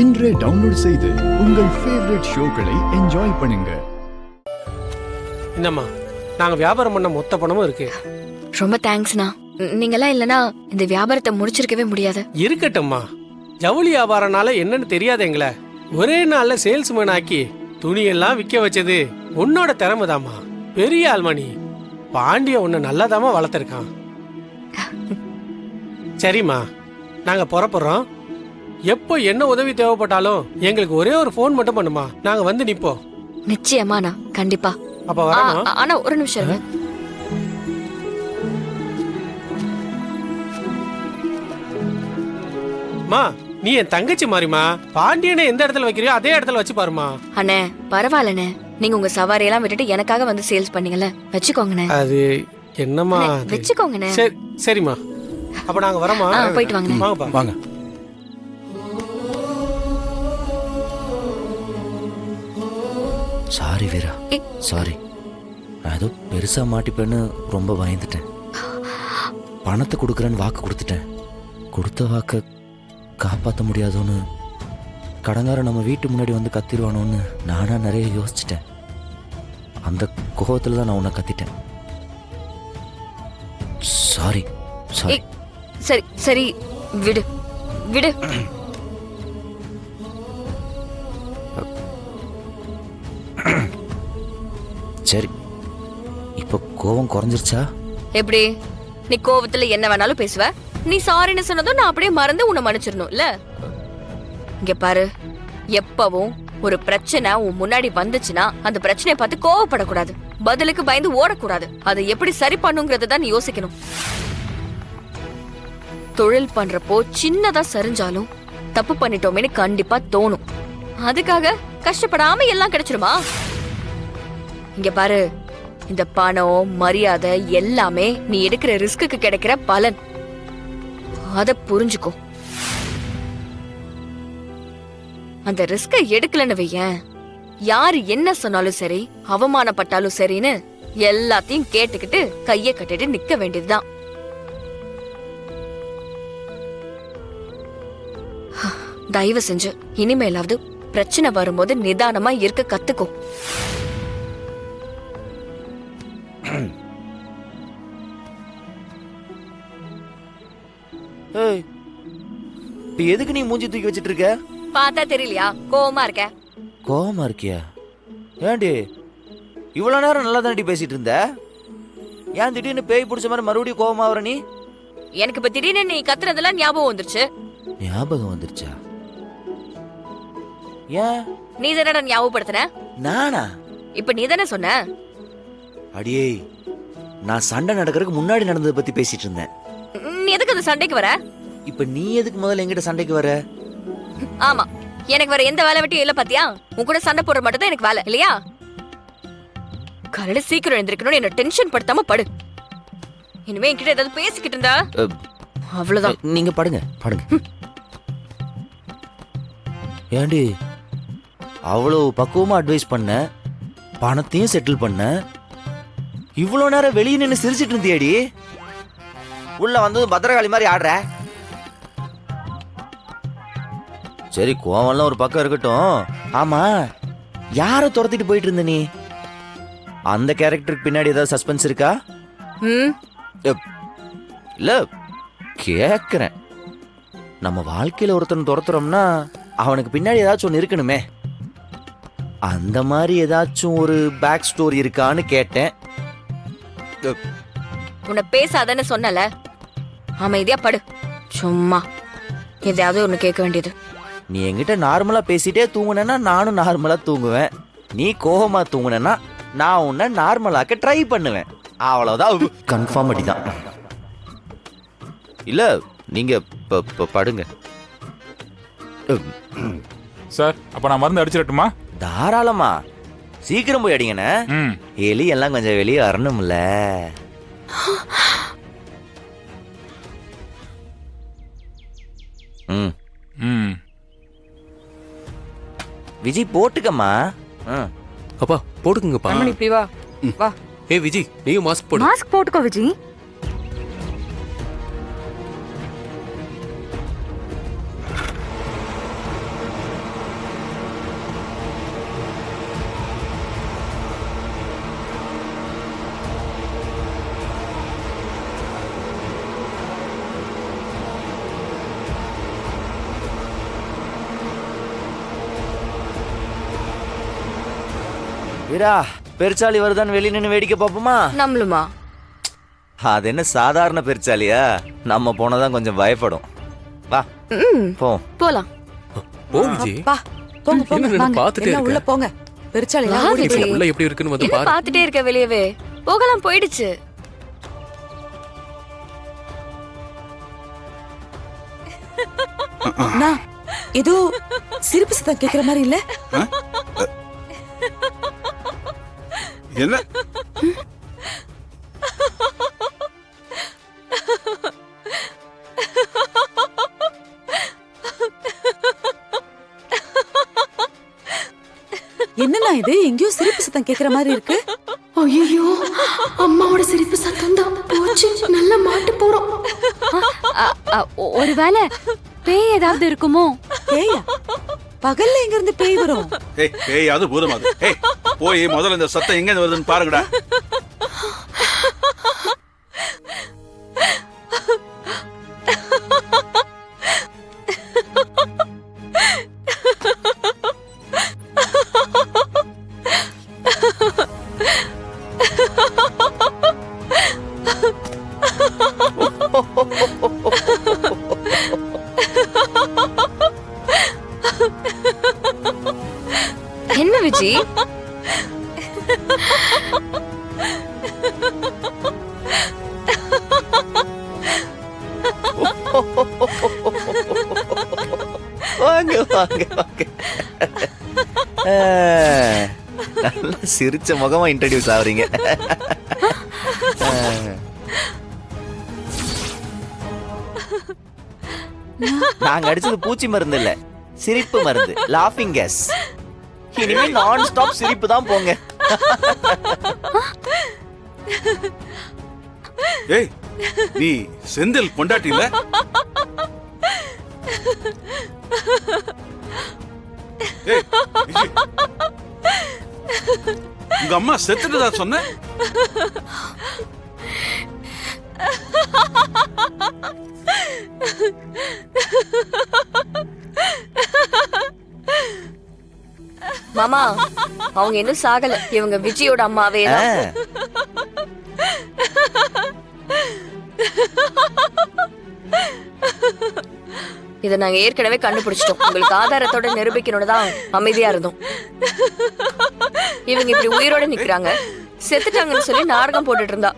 இன்றே டவுன்லோட் செய்து உங்கள் ஃபேவரட் ஷோக்களை என்ஜாய் பண்ணுங்க. என்னம்மா, நாங்க வியாபாரம் பண்ண மொத்த பணமும் இருக்கு. ரொம்ப தேங்க்ஸ்ண்ணா. நீங்கெல்லாம் இல்லனா இந்த வியாபாரத்தை முடிச்சிருக்கவே முடியாது. இருக்கட்டும்மா, ஜவுளி வியாபாரம்னால என்னன்னு தெரியாது எங்களை. ஒரே நாள்ல சேல்ஸ்மேன் ஆக்கி துணியெல்லாம் விற்க வச்சது உன்னோட திறமைதாம்மா. பெரிய ஆள்மணி பாண்டிய உன்னை நல்லாதாம்மா வளர்த்துருக்கான். சரிம்மா, நாங்க புறப்படுறோம். எப்போ என்ன உதவி தேவைப்பட்டாலும் எங்களுக்கு ஒரே ஒரு ஃபோன் மட்டும் பண்ணுமா, நாங்க வந்து நிப்போம். நிச்சயமாண்ணா, கண்டிப்பா. அப்ப வரணும். ஆனா ஒரு நிமிஷம் இருங்க. மா, நீ என் தங்கச்சி மாறிமா. பாண்டியனை எந்த இடத்துல வைக்கிறியோ அதே இடத்துல வச்சு பாருமா. அண்ணே பரவாயில்லண்ணே, நீங்க உங்க சவாரியெல்லாம் விட்டுட்டு எனக்காக வந்து சேல்ஸ் பண்ணீங்கல்ல, வச்சுக்கோங்கண்ணே. அது என்னம்மா, வச்சுக்கோங்கண்ணே. சரிம்மா, அப்ப நாங்க வரோமா. போயிட்டு வாங்கண்ணே. வாங்கப்பா, வாங்க. சாரி வீரா, சாரி. நான் ஏதோ பெருசா மாட்டிப்பேன்னு ரொம்ப பயந்துட்டேன். பணத்தை கொடுக்குறேன்னு வாக்கு கொடுத்துட்டேன். கொடுத்த வாக்க காப்பாற்ற முடியாதோன்னு, கடங்கார நம்ம வீட்டு முன்னாடி வந்து கத்திடுவானோன்னு நானா நிறைய யோசிச்சிட்டேன். அந்த கோபத்தில் தான் நான் உன்னை கத்திட்டேன். Sorry sorry. சரி சரி, விடு விடு. சரி, இப்போ கோபம் குறைஞ்சிருச்சா? எப்படி? நீ கோவத்துல என்ன வேணாலும் பேசுவ. நீ சாரின்னு சொன்னதும் நான் அப்படியே மறந்து உன்னை மன்னிச்சிடணும் இல்ல? இங்க பாரு, எப்பவும் ஒரு பிரச்சனை உன் முன்னாடி வந்துச்சுன்னா அந்த பிரச்சனையை பார்த்து கோவப்படக்கூடாது, பதிலுக்கு பயந்து ஓடக்கூடாது. அதை எப்படி சரி பண்ணுங்கிறத தான் நீ யோசிக்கணும். தொழில் பண்றப்போ சின்னதா சரிஞ்சாலும் தப்பு பண்ணிட்டோமேன்னு கண்டிப்பா தோணும். அதுக்காக கஷ்டப்படாம எல்லாம் கிடைச்சிருமா? இங்க பாரு, இந்த பணம் மரியாதை எல்லாமே நீ எடுக்கிற ரிஸ்க்கு கிடைக்கிற பலன். அத புரிஞ்சுக்கோ. அந்த ரிஸ்க எடுக்கலன்னு வையேன், யாரு என்ன சொன்னாலும் சரி, அவமானப்பட்டாலும் சரின்னு எல்லாத்தையும் கேட்டுக்கிட்டு கைய கட்டிட்டு நிக்க வேண்டியதுதான். தயவு செஞ்சு இனிமேலாவது பிரச்சனை வரும்போது நிதானமா இருக்க கத்துக்கோ. எதுக்கு நீ மூஞ்சி தூக்கி வச்சிட்டு இருக்க? பார்த்தா தெரியலையா கோவமா இருக்க? கோவமா இருக்கியா? ஏண்டி இவ்வளவு நேரம் நல்லா தாண்டி பேசிட்டு இருந்த, ஏன் திடீர்னு பேய் பிடிச்ச மாதிரி மறுபடியும் கோவமா வர? நீ எனக்கு இப்ப திடீர்னு நீ கத்துறதெல்லாம் ஞாபகம் வந்துருச்சு. ஞாபகம் வந்துருச்சா? ஏன்? நீ தானடா ஞாபகப்படுத்தின. நானா? இப்ப நீ தானே சொன்ன. அடியே, நான் சண்டை நடக்கிறதுக்கு முன்னாடி நடந்ததை பத்தி பேசிட்டு இருந்தேன். நீ எதுக்கு அந்த சண்டைக்கு வர? இப்ப நீ எதுக்கு முதல்ல என்கிட்ட சண்டைக்கு வர? ஆமா, எனக்கு வேற எந்த வேலை வெட்டியும் இல்ல பாத்தியா? உன் கூட சண்டை போடுற மட்டும் தான் எனக்கு வேலை இல்லையா? காலையில சீக்கிரம் எழுந்திருக்கணும், என்ன டென்ஷன் படுத்தாம படு. இனிமே என்கிட்ட ஏதாவது பேசிக்கிட்டு இருந்தா அவ்வளவுதான். நீங்க படுங்க படுங்க. ஏண்டி அவ்வளவு பக்குவமா அட்வைஸ் பண்ண, பணத்தையும் செட்டில் பண்ண, இவ்வளவு நேரம் வெளியே நின்று சிரிச்சிட்டு இருந்தியாடி, உள்ள வந்து பத்திரகாளி மாதிரி ஆடுற. சரி, கோவம்லாம் ஒரு பக்கம் இருக்கட்டும். ஆமா, யார துரத்திட்டு போயிட்டு இருந்த நீ? அந்த கேரக்டருக்கு பின்னாடி ஏதாவது சஸ்பென்ஸ் இருக்கா? இல்ல கேக்குறேன். நம்ம வாழ்க்கையில ஒருத்தன் துரத்துறோம்னா அவனுக்கு பின்னாடி ஏதாச்சும் ஒன்று இருக்கணுமே. அந்த மாதிரி ஏதாச்சும் ஒரு பேக் ஸ்டோரி இருக்கான்னு கேட்டேன். உன்னை பேசாதன்னு சொன்னல, அமைதியா படு. சும்மா எதையாவது ஒண்ணு கேட்க வேண்டியது. நீ என்கிட்ட நார்மலா பேசிட்டே தூங்குனா நானும் நார்மலா தூங்குவேன். நீ கோபமா தூங்குனா நான் உன்னை நார்மலாக்க ட்ரை பண்ணுவேன். அவ்வளவுதான், கன்ஃபார்ம் அடிதான். இல்ல நீங்க படுங்க. சார், அப்ப நான் மருந்து அடிச்சிடட்டுமா? தாராளமா, சீக்கிரம் போய் அடிங்கண்ணே. எலி எல்லாம் கொஞ்சம் வெளியே வரணும்ல. விஜய் போட்டுக்கம்மா. அப்பா போட்டுக்குங்கப்பா. இப்படி வா வா. ஏய் விஜய், நீயும் மாஸ்க் போடு. மாஸ்க் போட்டுக்கோ விஜய். வீரா பெருச்சாளி வருதான்னு வெளியே நின்று வேடிக்கை பார்ப்போமா? நம்மளுமா? அது என்ன சாதாரண பெருச்சாலியா? நம்ம போனதான் கொஞ்சம் பயப்படும். வா போ. போலாம். போ விஜி. பா போங்க போங்க என்ன வாங்க பார்த்துட்டே எல்லாம் உள்ள இருக்க? போங்க பெருச்சாளி வா, ஓடி விஜி. உள்ள எப்படி இருக்குன்னு வந்து என்ன பாரு. பார்த்துட்டே இருக்க வெளியவே? போகலாம், போயிடுச்சு. அண்ணா ஏதோ சிரிப்பு சத்தம் கேக்குற மாதிரி இல்ல? என்ன என்னண்ணா இது எங்கேயோ சிரிப்பு சத்தம் கேக்குற மாதிரி இருக்கு? ஐயோ, அம்மாவோட சிரிப்பு சத்தம் தான் போச்சு. நல்லா மாட்டு போறோம். ஒருவேளை பேய் ஏதாவது இருக்குமோ? பேயா? பகல்ல எங்க இருந்து பேய் வரும்? ஏய் பேயாவது பூதமாது. ஏய் போய் முதல்ல இந்த சத்தம் எங்க இருந்து வருதுன்னு பாருங்கடா. என்ன விஜி? வாங்க வாங்க வாங்க. நல்லா சிரிச்ச முகமா இன்ட்ரடியூஸ் ஆவறீங்க. நாங்க அடிச்சது பூச்சி மருந்து இல்ல, சிரிப்பு மருந்து, லாஃபிங் கேஸ். இனிமே நான் ஸ்டாப் சிரிப்பு தான் போங்க. ஏய் நீ செந்தில் பொண்டாட்டி இல்ல? ஏய் விஜி, உங்க அம்மா செத்துட்டதா சொன்ன? மாமா, அவங்க இன்னும் சாகல. இவங்க விஜயோட அம்மாவே தான். இத நாங்க ஏற்கனவே கண்டுபிடிச்சிட்டோம். உங்களுக்கு ஆதாரத்தோட நிரூபிக்கணும்னு தான் அமைதியா இருந்தோம். இவங்க இப்படி உயிரோட நிக்கிறாங்க, செத்துட்டாங்கன்னு சொல்லி நாடகம் போட்டுட்டு இருந்தா